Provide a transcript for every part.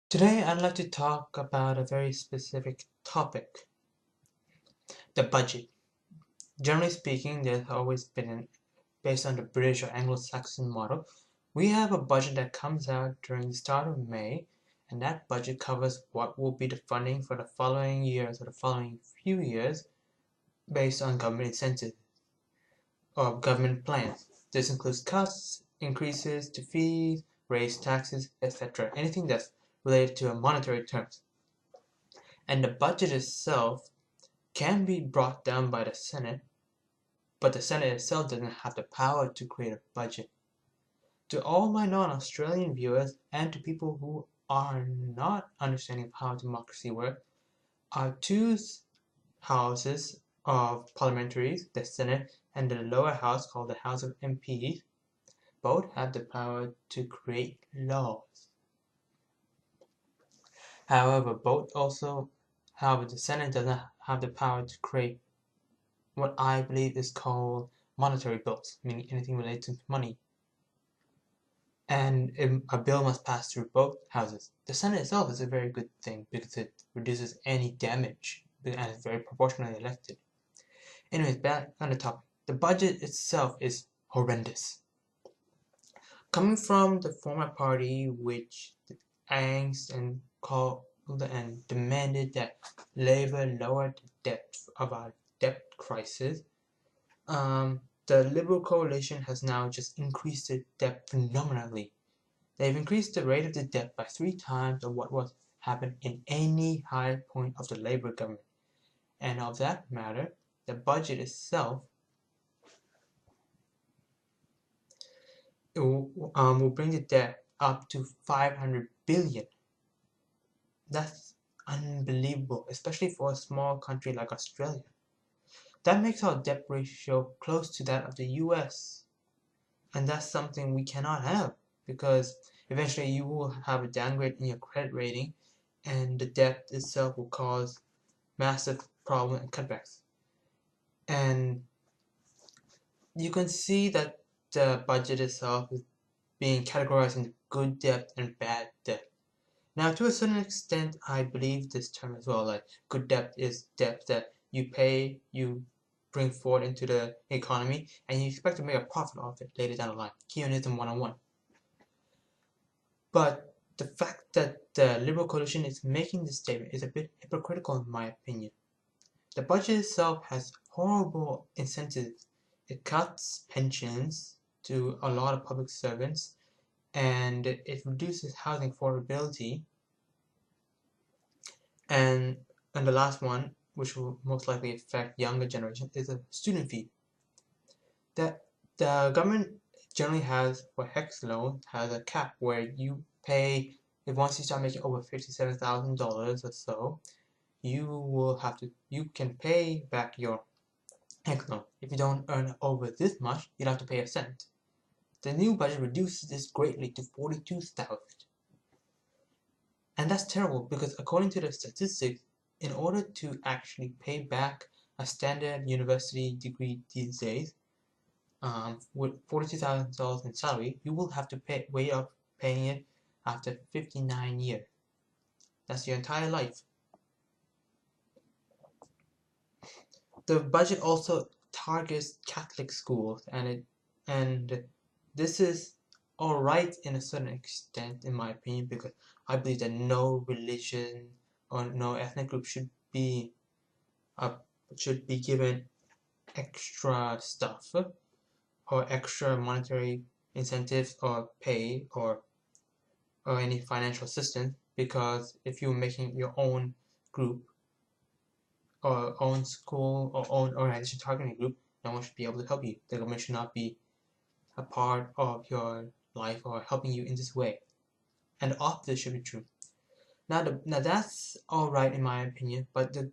Today, I'd like to talk about a very specific topic, the budget. Generally speaking, there's always been, based on the British or Anglo-Saxon model, we have a budget that comes out during the start of May, and that budget covers what will be the funding for the following years or the following few years based on government incentives or government plans. This includes cuts, increases to fees, raised taxes, etc. Anything that's related to monetary terms. And the budget itself can be brought down by the Senate, but the Senate itself doesn't have the power to create a budget. To all my non-Australian viewers and to people who are not understanding of how democracy works, our two houses of parliamentaries, the Senate and the lower house called the House of MPs, both have the power to create laws. However, the Senate doesn't have the power to create what I believe is called monetary bills, meaning anything related to money. And a bill must pass through both houses. The Senate itself is a very good thing because it reduces any damage and is very proportionally elected. Anyways, back on the topic. The budget itself is horrendous. Coming from the former party which angst and called and demanded that Labour lower the depth of our debt crisis, the Liberal coalition has now just increased the debt phenomenally. They've increased the rate of the debt by 3 times of what was happened in any high point of the Labour government. And of that matter, the budget itself will bring the debt up to 500 billion. That's unbelievable, especially for a small country like Australia. That makes our debt ratio close to that of the US. And that's something we cannot have because eventually you will have a downgrade in your credit rating and the debt itself will cause massive problem and cutbacks. And you can see that the budget itself is being categorized into good debt and bad debt. Now, to a certain extent, I believe this term as well. Like, good debt is debt that you pay, you bring forward into the economy, and you expect to make a profit off it later down the line. Keonism 101. But the fact that the Liberal coalition is making this statement is a bit hypocritical in my opinion. The budget itself has horrible incentives. It cuts pensions to a lot of public servants, and it reduces housing affordability. And the last one, which will most likely affect younger generations, is a student fee. That the government generally has, for HEX loan, has a cap where you pay, if once you start making over $57,000 or so, you can pay back your HEX loan. If you don't earn over this much, you'll have to pay a cent. The new budget reduces this greatly to 42,000. And that's terrible because according to the statistics, in order to actually pay back a standard university degree these days, with $42,000 in salary, you will have to wait up paying it after 59 years. That's your entire life. The budget also targets Catholic schools, and this is alright in a certain extent, in my opinion, because I believe that no religion or no ethnic group should be given extra stuff or extra monetary incentives or pay or any financial assistance, because if you're making your own group or own school or own organization targeting group, no one should be able to help you. The government should not be a part of your life or helping you in this way. And the opposite should be true. Now that's alright in my opinion, but the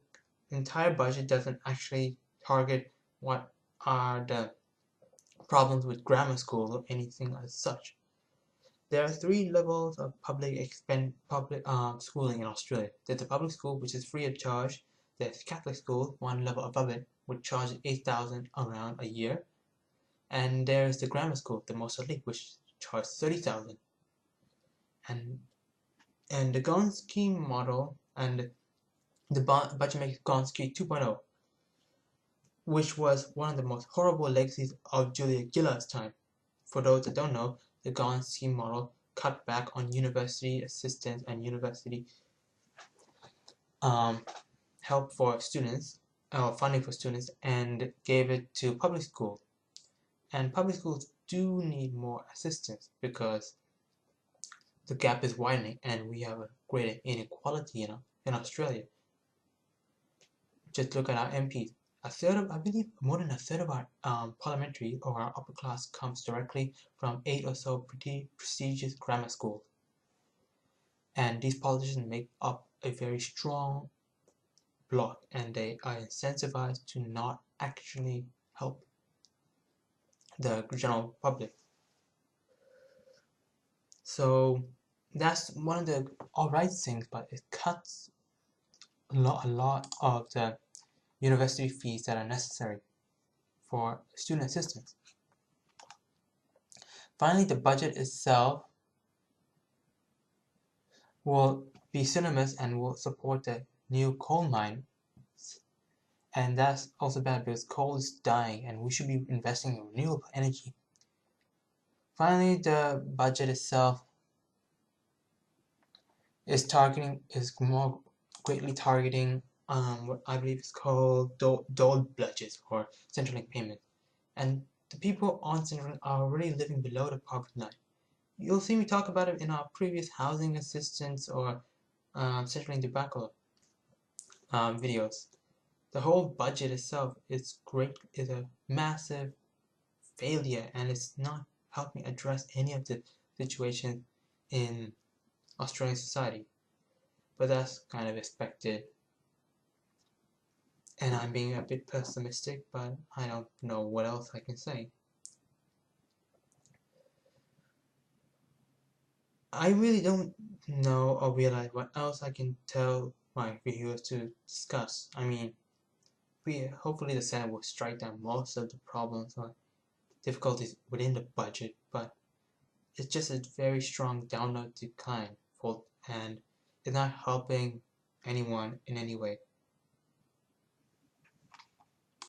entire budget doesn't actually target what are the problems with grammar schools or anything as such. There are 3 levels of public schooling in Australia. There's the public school, which is free of charge. There's Catholic school, 1 level above it, which charges 8,000 around a year. And there's the grammar school, the most elite, which charges 30,000. And And the Gonski model and the budget makes Gonski 2.0, which was one of the most horrible legacies of Julia Gillard's time. For those that don't know, the Gonski model cut back on university assistance and university um, help for students, funding for students, and gave it to public school. And public schools do need more assistance because the gap is widening and we have a greater inequality in Australia. Just look at our MPs. I believe more than a third of our parliamentary or our upper class comes directly from 8 or so pretty prestigious grammar schools. And these politicians make up a very strong bloc, and they are incentivized to not actually help the general public. So that's one of the alright things, but it cuts a lot of the university fees that are necessary for student assistance. Finally, the budget itself will be synonymous and will support the new coal mine. And that's also bad because coal is dying and we should be investing in renewable energy. Finally, the budget itself is more greatly targeting what I believe is called dole budgets or Centrelink payment. And the people on Centrelink are already living below the poverty line. You'll see me talk about it in our previous housing assistance or Centrelink debacle videos. The whole budget itself is a massive failure, and it's not helping address any of the situations in Australian society. But that's kind of expected. And I'm being a bit pessimistic, but I don't know what else I can say. I really don't know or realize what else I can tell my viewers to discuss. I mean, hopefully the Senate will strike down most of the problems or difficulties within the budget, but it's just a very strong downward decline and it's not helping anyone in any way.